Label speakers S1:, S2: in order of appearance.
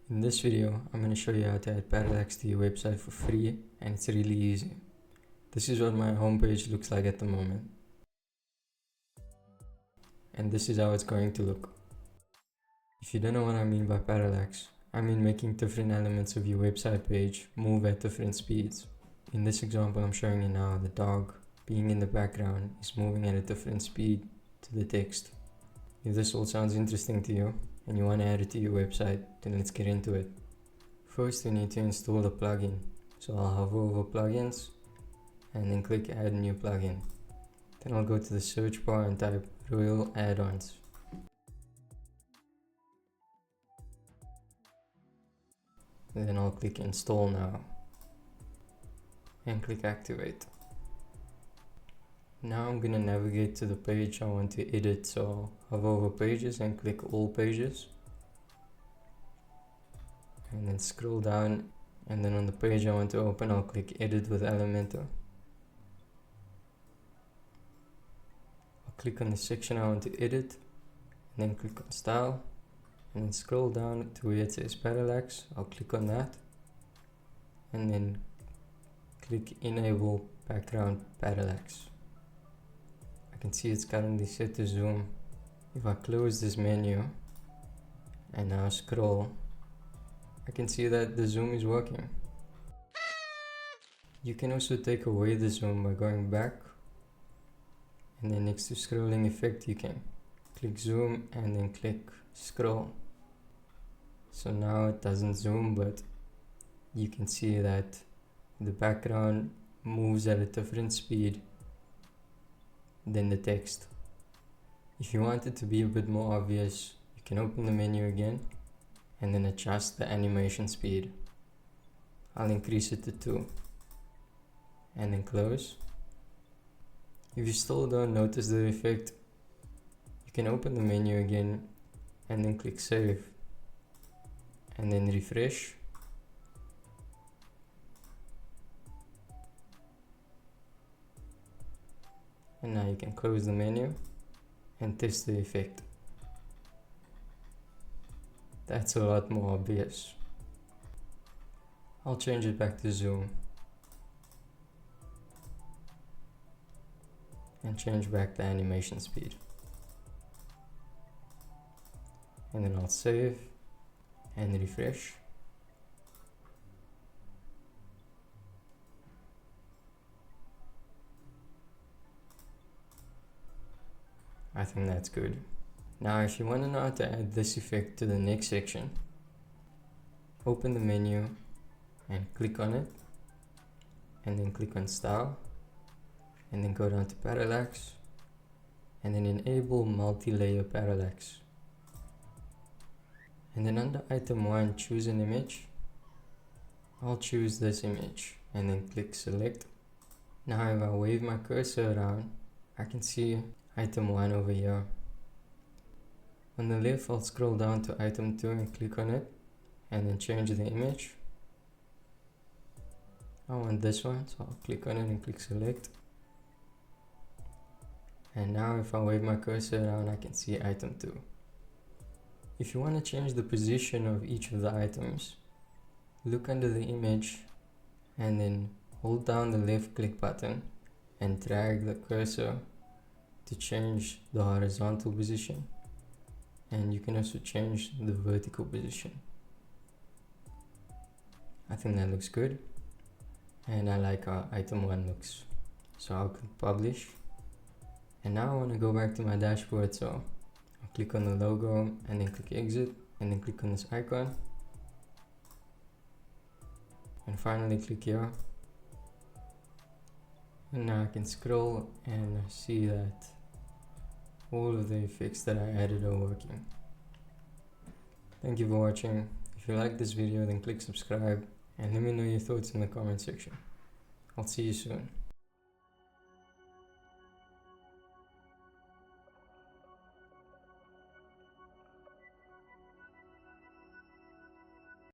S1: In this video, I'm going to show you how to add Parallax to your website for free, and it's really easy. This is what my homepage looks like at the moment. And this is how it's going to look. If you don't know what I mean by parallax, I mean making different elements of your website page move at different speeds. In this example I'm showing you now, the dog being in the background is moving at a different speed to the text. If this all sounds interesting to you and you want to add it to your website, then let's get into it. First we need to install the plugin. So I'll hover over plugins and then click add new plugin. Then I'll go to the search bar and type Royal Add-ons. Then I'll click install now and click activate. Now I'm gonna navigate to the page I want to edit, so I'll hover over pages and click all pages. And then scroll down, and then on the page I want to open, I'll click edit with Elementor. I'll click on the section I want to edit, and then click on style, and then scroll down to where it says parallax. I'll click on that, and then click enable background parallax. I can see it's currently set to zoom. If I close this menu and now scroll, I can see that the zoom is working. You can also take away the zoom by going back, and then next to scrolling effect you can click zoom and then click scroll. So now it doesn't zoom, but you can see that the background moves at a different speed than the text. If you want it to be a bit more obvious, you can open the menu again and then adjust the animation speed. I'll increase it to 2 and then close. If you still don't notice the effect, you can open the menu again and then click save and then refresh. And now you can close the menu and test the effect. That's a lot more obvious. I'll change it back to zoom and change back the animation speed. And then I'll save and refresh. I think that's good. Now if you want to know how to add this effect to the next section, open the menu and click on it, and then click on style, and then go down to parallax, and then enable multi-layer parallax. And then under item 1 choose an image. I'll choose this image and then click select. Now if I wave my cursor around, I can see item 1 over here. On the left I'll scroll down to item 2 and click on it and then change the image. I want this one, so I'll click on it and click select. And now if I wave my cursor around, I can see item 2. If you want to change the position of each of the items, look under the image and then hold down the left click button and drag the cursor to change the horizontal position, and you can also change the vertical position. I think that looks good, and I like how item 1 looks. So I'll click publish, and now I want to go back to my dashboard, so I'll click on the logo and then click exit and then click on this icon and finally click here. And now I can scroll and see that all of the effects that I added are working. Thank you for watching. If you like this video, then click subscribe and let me know your thoughts in the comment section. I'll see you soon.